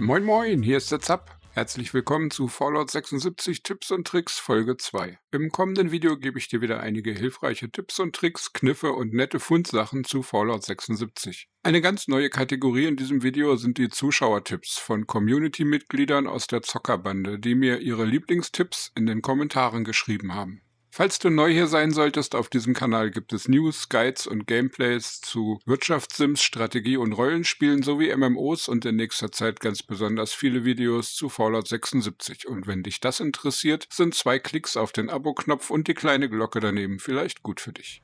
Moin Moin, hier ist der Zap. Herzlich willkommen zu Fallout 76 Tipps und Tricks Folge 2. Im kommenden Video gebe ich dir wieder einige hilfreiche Tipps und Tricks, Kniffe und nette Fundsachen zu Fallout 76. Eine ganz neue Kategorie in diesem Video sind die Zuschauertipps von Community-Mitgliedern aus der Zockerbande, die mir ihre Lieblingstipps in den Kommentaren geschrieben haben. Falls du neu hier sein solltest, auf diesem Kanal gibt es News, Guides und Gameplays zu Wirtschaftssims, Strategie- und Rollenspielen sowie MMOs und in nächster Zeit ganz besonders viele Videos zu Fallout 76. Und wenn dich das interessiert, sind 2 Klicks auf den Abo-Knopf und die kleine Glocke daneben vielleicht gut für dich.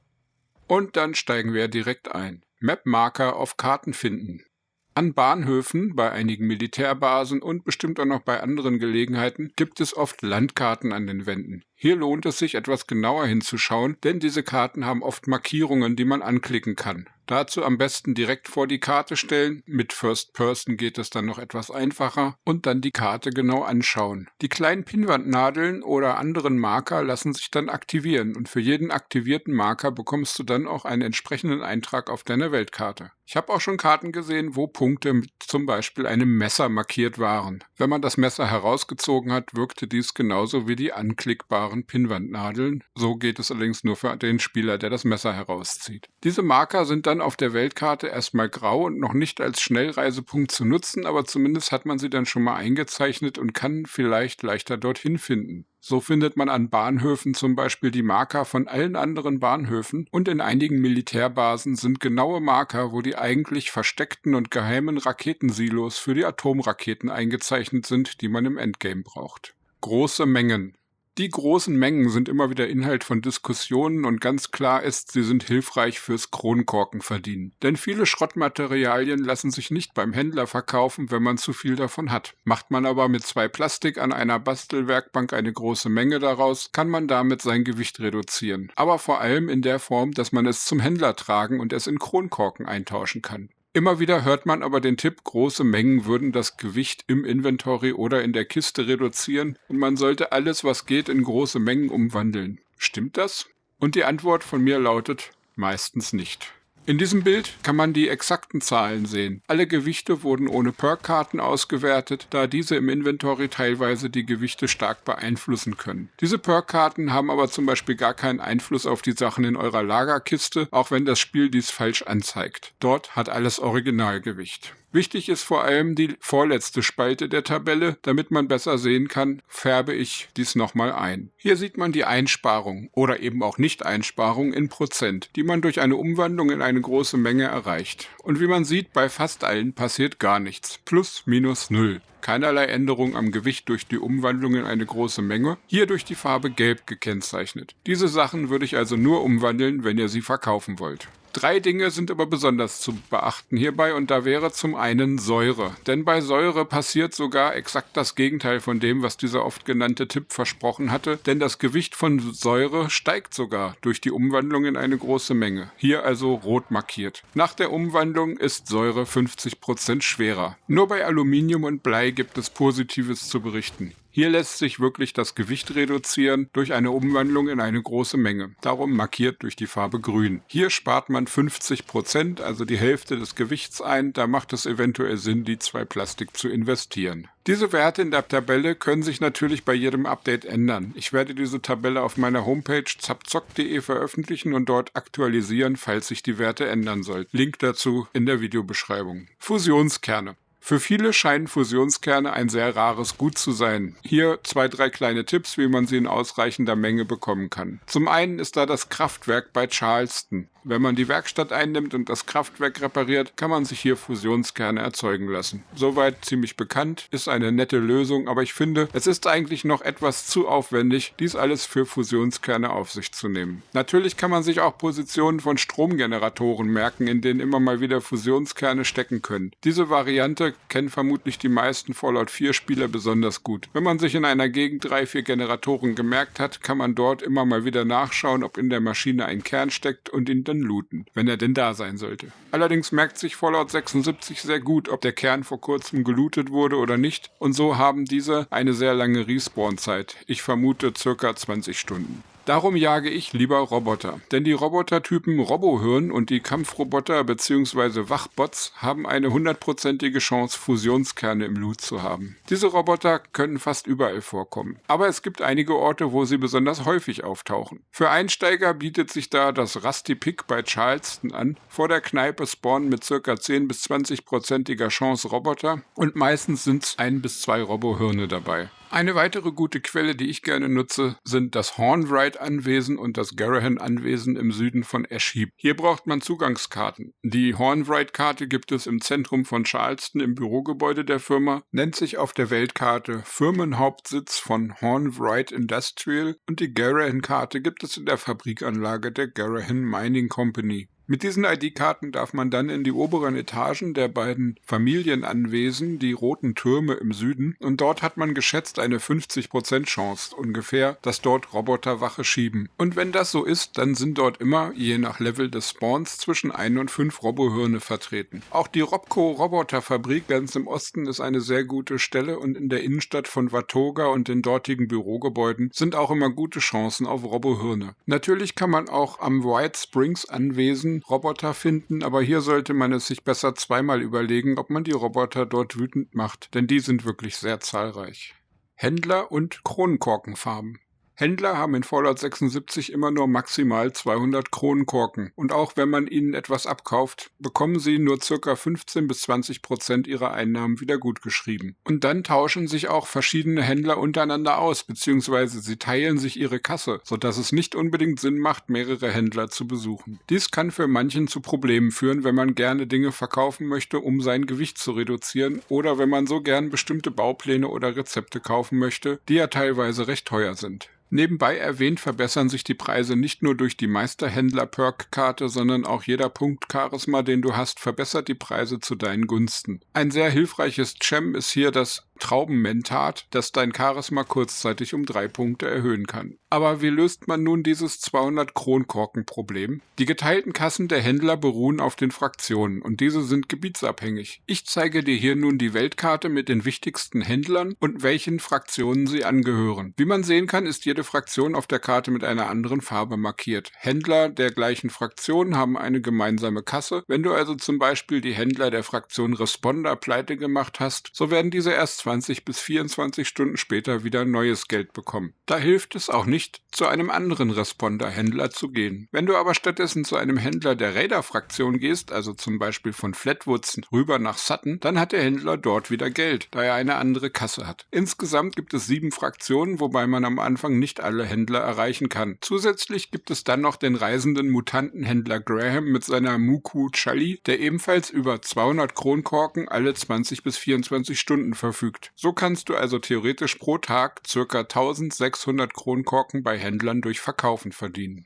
Und dann steigen wir direkt ein. Map-Marker auf Karten finden. An Bahnhöfen, bei einigen Militärbasen und bestimmt auch noch bei anderen Gelegenheiten gibt es oft Landkarten an den Wänden. Hier lohnt es sich, etwas genauer hinzuschauen, denn diese Karten haben oft Markierungen, die man anklicken kann. Dazu am besten direkt vor die Karte stellen, mit First Person geht es dann noch etwas einfacher, und dann die Karte genau anschauen. Die kleinen Pinnwandnadeln oder anderen Marker lassen sich dann aktivieren und für jeden aktivierten Marker bekommst du dann auch einen entsprechenden Eintrag auf deiner Weltkarte. Ich habe auch schon Karten gesehen, wo Punkte mit zum Beispiel einem Messer markiert waren. Wenn man das Messer herausgezogen hat, wirkte dies genauso wie die anklickbaren Pinnwandnadeln. So geht es allerdings nur für den Spieler, der das Messer herauszieht. Diese Marker sind dann auf der Weltkarte erstmal grau und noch nicht als Schnellreisepunkt zu nutzen, aber zumindest hat man sie dann schon mal eingezeichnet und kann vielleicht leichter dorthin finden. So findet man an Bahnhöfen zum Beispiel die Marker von allen anderen Bahnhöfen und in einigen Militärbasen sind genaue Marker, wo die eigentlich versteckten und geheimen Raketensilos für die Atomraketen eingezeichnet sind, die man im Endgame braucht. Große Mengen. Die großen Mengen sind immer wieder Inhalt von Diskussionen und ganz klar ist, sie sind hilfreich fürs Kronkorken verdienen. Denn viele Schrottmaterialien lassen sich nicht beim Händler verkaufen, wenn man zu viel davon hat. Macht man aber mit 2 Plastik an einer Bastelwerkbank eine große Menge daraus, kann man damit sein Gewicht reduzieren. Aber vor allem in der Form, dass man es zum Händler tragen und es in Kronkorken eintauschen kann. Immer wieder hört man aber den Tipp, große Mengen würden das Gewicht im Inventory oder in der Kiste reduzieren und man sollte alles, was geht, in große Mengen umwandeln. Stimmt das? Und die Antwort von mir lautet, meistens nicht. In diesem Bild kann man die exakten Zahlen sehen. Alle Gewichte wurden ohne Perk-Karten ausgewertet, da diese im Inventory teilweise die Gewichte stark beeinflussen können. Diese Perk-Karten haben aber zum Beispiel gar keinen Einfluss auf die Sachen in eurer Lagerkiste, auch wenn das Spiel dies falsch anzeigt. Dort hat alles Originalgewicht. Wichtig ist vor allem die vorletzte Spalte der Tabelle, damit man besser sehen kann, färbe ich dies nochmal ein. Hier sieht man die Einsparung oder eben auch Nicht-Einsparung in Prozent, die man durch eine Umwandlung in eine große Menge erreicht. Und wie man sieht, bei fast allen passiert gar nichts. Plus, minus, null. Keinerlei Änderung am Gewicht durch die Umwandlung in eine große Menge, hier durch die Farbe Gelb gekennzeichnet. Diese Sachen würde ich also nur umwandeln, wenn ihr sie verkaufen wollt. 3 Dinge sind aber besonders zu beachten hierbei und da wäre zum einen Säure. Denn bei Säure passiert sogar exakt das Gegenteil von dem, was dieser oft genannte Tipp versprochen hatte, denn das Gewicht von Säure steigt sogar durch die Umwandlung in eine große Menge. Hier also rot markiert. Nach der Umwandlung ist Säure 50% schwerer. Nur bei Aluminium und Blei gibt es Positives zu berichten. Hier lässt sich wirklich das Gewicht reduzieren durch eine Umwandlung in eine große Menge, darum markiert durch die Farbe grün. Hier spart man 50%, also die Hälfte des Gewichts ein, da macht es eventuell Sinn, die 2 Plastik zu investieren. Diese Werte in der Tabelle können sich natürlich bei jedem Update ändern. Ich werde diese Tabelle auf meiner Homepage zapzock.de veröffentlichen und dort aktualisieren, falls sich die Werte ändern sollten. Link dazu in der Videobeschreibung. Fusionskerne. Für viele scheinen Fusionskerne ein sehr rares Gut zu sein. Hier 2, 3 kleine Tipps, wie man sie in ausreichender Menge bekommen kann. Zum einen ist da das Kraftwerk bei Charleston. Wenn man die Werkstatt einnimmt und das Kraftwerk repariert, kann man sich hier Fusionskerne erzeugen lassen. Soweit ziemlich bekannt, ist eine nette Lösung, aber ich finde, es ist eigentlich noch etwas zu aufwendig, dies alles für Fusionskerne auf sich zu nehmen. Natürlich kann man sich auch Positionen von Stromgeneratoren merken, in denen immer mal wieder Fusionskerne stecken können. Diese Variante kennen vermutlich die meisten Fallout 4 Spieler besonders gut. Wenn man sich in einer Gegend 3, 4 Generatoren gemerkt hat, kann man dort immer mal wieder nachschauen, ob in der Maschine ein Kern steckt und ihn dann looten, wenn er denn da sein sollte. Allerdings merkt sich Fallout 76 sehr gut, ob der Kern vor kurzem gelootet wurde oder nicht, und so haben diese eine sehr lange Respawn-Zeit. Ich vermute ca. 20 Stunden. Darum jage ich lieber Roboter, denn die Robotertypen Robohirn und die Kampfroboter bzw. Wachbots haben eine 100%ige Chance, Fusionskerne im Loot zu haben. Diese Roboter können fast überall vorkommen, aber es gibt einige Orte, wo sie besonders häufig auftauchen. Für Einsteiger bietet sich da das Rusty Pick bei Charleston an. Vor der Kneipe spawnen mit ca. 10 bis 20%iger Chance Roboter und meistens sind es 1 bis 2 Robohirne dabei. Eine weitere gute Quelle, die ich gerne nutze, sind das Hornwright-Anwesen und das Garahan-Anwesen im Süden von Ash-Heap. Hier braucht man Zugangskarten. Die Hornwright-Karte gibt es im Zentrum von Charleston im Bürogebäude der Firma, nennt sich auf der Weltkarte Firmenhauptsitz von Hornwright Industrial und die Garahan-Karte gibt es in der Fabrikanlage der Garahan Mining Company. Mit diesen ID-Karten darf man dann in die oberen Etagen der beiden Familienanwesen, die roten Türme im Süden, und dort hat man geschätzt eine 50% Chance ungefähr, dass dort Roboter Wache schieben. Und wenn das so ist, dann sind dort immer, je nach Level des Spawns, zwischen 1 und 5 Robohirne vertreten. Auch die Robco Roboterfabrik ganz im Osten ist eine sehr gute Stelle und in der Innenstadt von Watoga und den dortigen Bürogebäuden sind auch immer gute Chancen auf Robohirne. Natürlich kann man auch am White Springs Anwesen Roboter finden, aber hier sollte man es sich besser zweimal überlegen, ob man die Roboter dort wütend macht, denn die sind wirklich sehr zahlreich. Händler und Kronenkorkenfarben. Händler haben in Fallout 76 immer nur maximal 200 Kronenkorken und auch wenn man ihnen etwas abkauft, bekommen sie nur ca. 15 bis 20% ihrer Einnahmen wieder gutgeschrieben. Und dann tauschen sich auch verschiedene Händler untereinander aus, beziehungsweise sie teilen sich ihre Kasse, sodass es nicht unbedingt Sinn macht, mehrere Händler zu besuchen. Dies kann für manchen zu Problemen führen, wenn man gerne Dinge verkaufen möchte, um sein Gewicht zu reduzieren oder wenn man so gern bestimmte Baupläne oder Rezepte kaufen möchte, die ja teilweise recht teuer sind. Nebenbei erwähnt verbessern sich die Preise nicht nur durch die Meisterhändler-Perk-Karte, sondern auch jeder Punkt Charisma, den du hast, verbessert die Preise zu deinen Gunsten. Ein sehr hilfreiches Gem ist hier das Traubenmentat, das dein Charisma kurzzeitig um 3 Punkte erhöhen kann. Aber wie löst man nun dieses 200 Kronkorken-Problem? Die geteilten Kassen der Händler beruhen auf den Fraktionen und diese sind gebietsabhängig. Ich zeige dir hier nun die Weltkarte mit den wichtigsten Händlern und welchen Fraktionen sie angehören. Wie man sehen kann, ist jede Fraktion auf der Karte mit einer anderen Farbe markiert. Händler der gleichen Fraktion haben eine gemeinsame Kasse. Wenn du also zum Beispiel die Händler der Fraktion Responder pleite gemacht hast, so werden diese erst 20 bis 24 Stunden später wieder neues Geld bekommen. Da hilft es auch nicht, zu einem anderen Responder-Händler zu gehen. Wenn du aber stattdessen zu einem Händler der Raider-Fraktion gehst, also zum Beispiel von Flatwoods rüber nach Sutton, dann hat der Händler dort wieder Geld, da er eine andere Kasse hat. Insgesamt gibt es 7 Fraktionen, wobei man am Anfang nicht alle Händler erreichen kann. Zusätzlich gibt es dann noch den reisenden Mutantenhändler Graham mit seiner Muku Chali, der ebenfalls über 200 Kronkorken alle 20 bis 24 Stunden verfügt. So kannst du also theoretisch pro Tag ca. 1600 Kronkorken bei Händlern durch Verkaufen verdienen.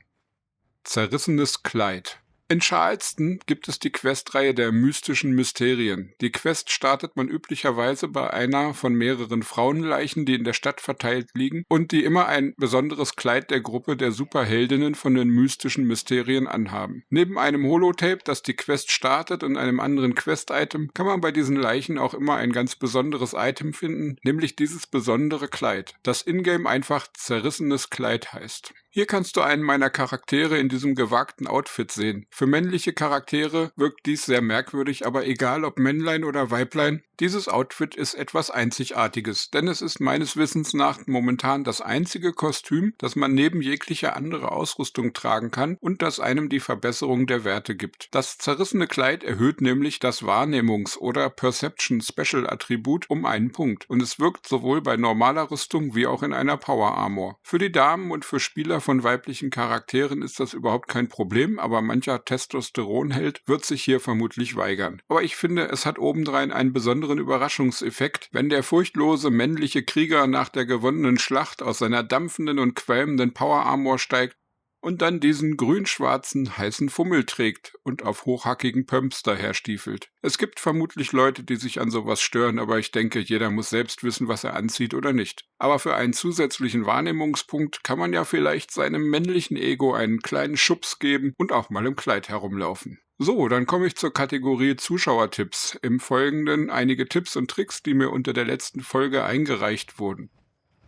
Zerrissenes Kleid. In Charleston gibt es die Questreihe der mystischen Mysterien. Die Quest startet man üblicherweise bei einer von mehreren Frauenleichen, die in der Stadt verteilt liegen und die immer ein besonderes Kleid der Gruppe der Superheldinnen von den mystischen Mysterien anhaben. Neben einem Holotape, das die Quest startet, und einem anderen Quest-Item kann man bei diesen Leichen auch immer ein ganz besonderes Item finden, nämlich dieses besondere Kleid, das in-game einfach zerrissenes Kleid heißt. Hier kannst du einen meiner Charaktere in diesem gewagten Outfit sehen. Für männliche Charaktere wirkt dies sehr merkwürdig, aber egal ob Männlein oder Weiblein, dieses Outfit ist etwas Einzigartiges, denn es ist meines Wissens nach momentan das einzige Kostüm, das man neben jeglicher anderer Ausrüstung tragen kann und das einem die Verbesserung der Werte gibt. Das zerrissene Kleid erhöht nämlich das Wahrnehmungs- oder Perception-Special-Attribut um 1 Punkt und es wirkt sowohl bei normaler Rüstung wie auch in einer Power Armor. Für die Damen und für Spieler von weiblichen Charakteren ist das überhaupt kein Problem, aber mancher Testosteronheld wird sich hier vermutlich weigern. Aber ich finde, es hat obendrein einen besonderen Überraschungseffekt, wenn der furchtlose männliche Krieger nach der gewonnenen Schlacht aus seiner dampfenden und qualmenden Power Armor steigt und dann diesen grün-schwarzen heißen Fummel trägt und auf hochhackigen Pumps daherstiefelt. Es gibt vermutlich Leute, die sich an sowas stören, aber ich denke, jeder muss selbst wissen, was er anzieht oder nicht. Aber für einen zusätzlichen Wahrnehmungspunkt kann man ja vielleicht seinem männlichen Ego einen kleinen Schubs geben und auch mal im Kleid herumlaufen. So, dann komme ich zur Kategorie Zuschauertipps. Im Folgenden einige Tipps und Tricks, die mir unter der letzten Folge eingereicht wurden.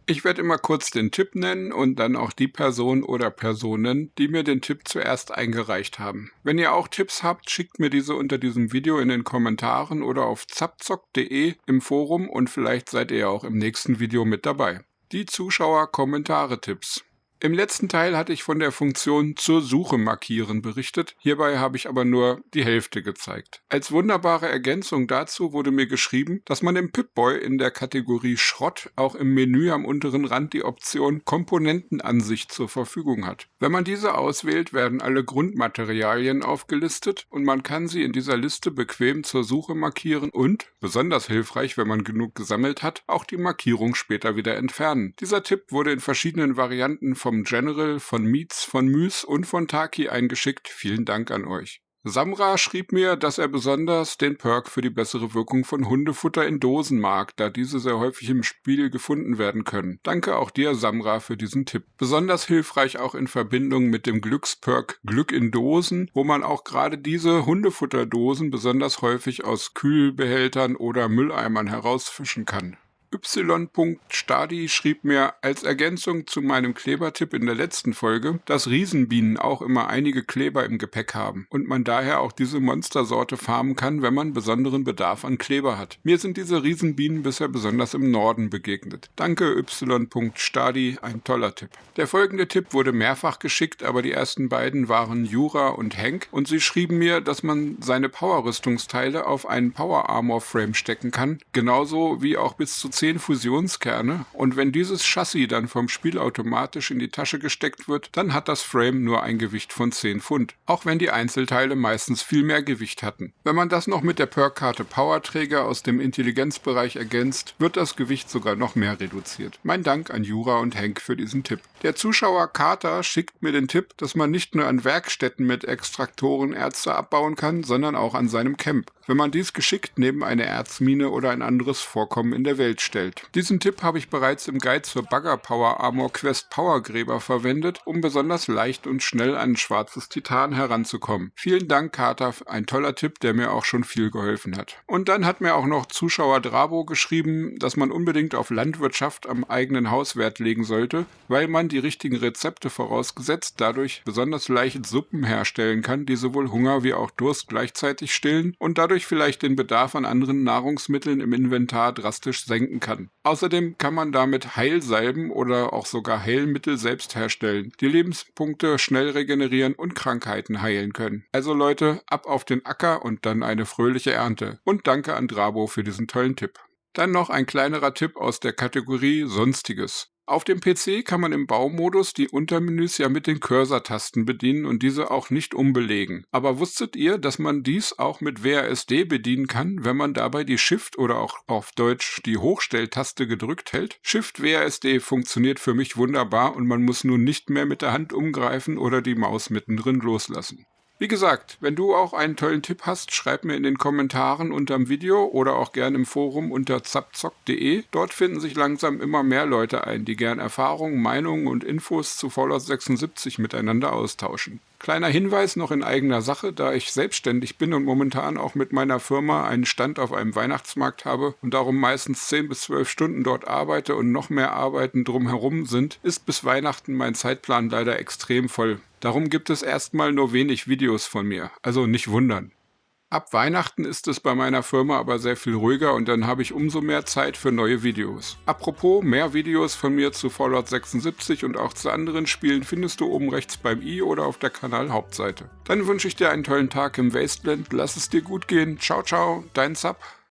Ich werde immer kurz den Tipp nennen und dann auch die Person oder Personen, die mir den Tipp zuerst eingereicht haben. Wenn ihr auch Tipps habt, schickt mir diese unter diesem Video in den Kommentaren oder auf zapzock.de im Forum und vielleicht seid ihr ja auch im nächsten Video mit dabei. Die Zuschauer-Kommentare-Tipps. Im letzten Teil hatte ich von der Funktion zur Suche markieren berichtet, hierbei habe ich aber nur die Hälfte gezeigt. Als wunderbare Ergänzung dazu wurde mir geschrieben, dass man im Pip-Boy in der Kategorie Schrott auch im Menü am unteren Rand die Option Komponentenansicht zur Verfügung hat. Wenn man diese auswählt, werden alle Grundmaterialien aufgelistet und man kann sie in dieser Liste bequem zur Suche markieren und, besonders hilfreich, wenn man genug gesammelt hat, auch die Markierung später wieder entfernen. Dieser Tipp wurde in verschiedenen Varianten vom General, von Mietz, von Müs und von Taki eingeschickt. Vielen Dank an euch. Samra schrieb mir, dass er besonders den Perk für die bessere Wirkung von Hundefutter in Dosen mag, da diese sehr häufig im Spiel gefunden werden können. Danke auch dir, Samra, für diesen Tipp. Besonders hilfreich auch in Verbindung mit dem Glücksperk Glück in Dosen, wo man auch gerade diese Hundefutterdosen besonders häufig aus Kühlbehältern oder Mülleimern herausfischen kann. Y.Stadi schrieb mir als Ergänzung zu meinem Klebertipp in der letzten Folge, dass Riesenbienen auch immer einige Kleber im Gepäck haben und man daher auch diese Monstersorte farmen kann, wenn man besonderen Bedarf an Kleber hat. Mir sind diese Riesenbienen bisher besonders im Norden begegnet. Danke Y.Stadi, ein toller Tipp. Der folgende Tipp wurde mehrfach geschickt, aber die ersten beiden waren Jura und Henk und sie schrieben mir, dass man seine Power-Rüstungsteile auf einen Power-Armor-Frame stecken kann, genauso wie auch bis zu 10 Fusionskerne, und wenn dieses Chassis dann vom Spiel automatisch in die Tasche gesteckt wird, dann hat das Frame nur ein Gewicht von 10 Pfund, auch wenn die Einzelteile meistens viel mehr Gewicht hatten. Wenn man das noch mit der Perkkarte Powerträger aus dem Intelligenzbereich ergänzt, wird das Gewicht sogar noch mehr reduziert. Mein Dank an Jura und Henk für diesen Tipp. Der Zuschauer Carter schickt mir den Tipp, dass man nicht nur an Werkstätten mit Extraktoren Erze abbauen kann, sondern auch an seinem Camp, wenn man dies geschickt neben eine Erzmine oder ein anderes Vorkommen in der Welt stellt. Diesen Tipp habe ich bereits im Guide zur Bagger Power Armor Quest Powergräber verwendet, um besonders leicht und schnell an schwarzes Titan heranzukommen. Vielen Dank, Carter, ein toller Tipp, der mir auch schon viel geholfen hat. Und dann hat mir auch noch Zuschauer Drabo geschrieben, dass man unbedingt auf Landwirtschaft am eigenen Haus Wert legen sollte, weil man die richtigen Rezepte vorausgesetzt dadurch besonders leicht Suppen herstellen kann, die sowohl Hunger wie auch Durst gleichzeitig stillen und dadurch vielleicht den Bedarf an anderen Nahrungsmitteln im Inventar drastisch senken kann. Außerdem kann man damit Heilsalben oder auch sogar Heilmittel selbst herstellen, die Lebenspunkte schnell regenerieren und Krankheiten heilen können. Also Leute, ab auf den Acker und dann eine fröhliche Ernte. Und danke an Drabo für diesen tollen Tipp. Dann noch ein kleinerer Tipp aus der Kategorie Sonstiges. Auf dem PC kann man im Baumodus die Untermenüs ja mit den Cursor-Tasten bedienen und diese auch nicht umbelegen. Aber wusstet ihr, dass man dies auch mit WASD bedienen kann, wenn man dabei die Shift oder auch auf Deutsch die Hochstelltaste gedrückt hält? Shift WASD funktioniert für mich wunderbar und man muss nun nicht mehr mit der Hand umgreifen oder die Maus mittendrin loslassen. Wie gesagt, wenn du auch einen tollen Tipp hast, schreib mir in den Kommentaren unterm Video oder auch gern im Forum unter zapzock.de. Dort finden sich langsam immer mehr Leute ein, die gern Erfahrungen, Meinungen und Infos zu Fallout 76 miteinander austauschen. Kleiner Hinweis noch in eigener Sache, da ich selbstständig bin und momentan auch mit meiner Firma einen Stand auf einem Weihnachtsmarkt habe und darum meistens 10 bis 12 Stunden dort arbeite und noch mehr Arbeiten drumherum sind, ist bis Weihnachten mein Zeitplan leider extrem voll. Darum gibt es erstmal nur wenig Videos von mir, also nicht wundern. Ab Weihnachten ist es bei meiner Firma aber sehr viel ruhiger und dann habe ich umso mehr Zeit für neue Videos. Apropos, mehr Videos von mir zu Fallout 76 und auch zu anderen Spielen findest du oben rechts beim i oder auf der Kanalhauptseite. Dann wünsche ich dir einen tollen Tag im Wasteland, lass es dir gut gehen, ciao ciao, dein Zap.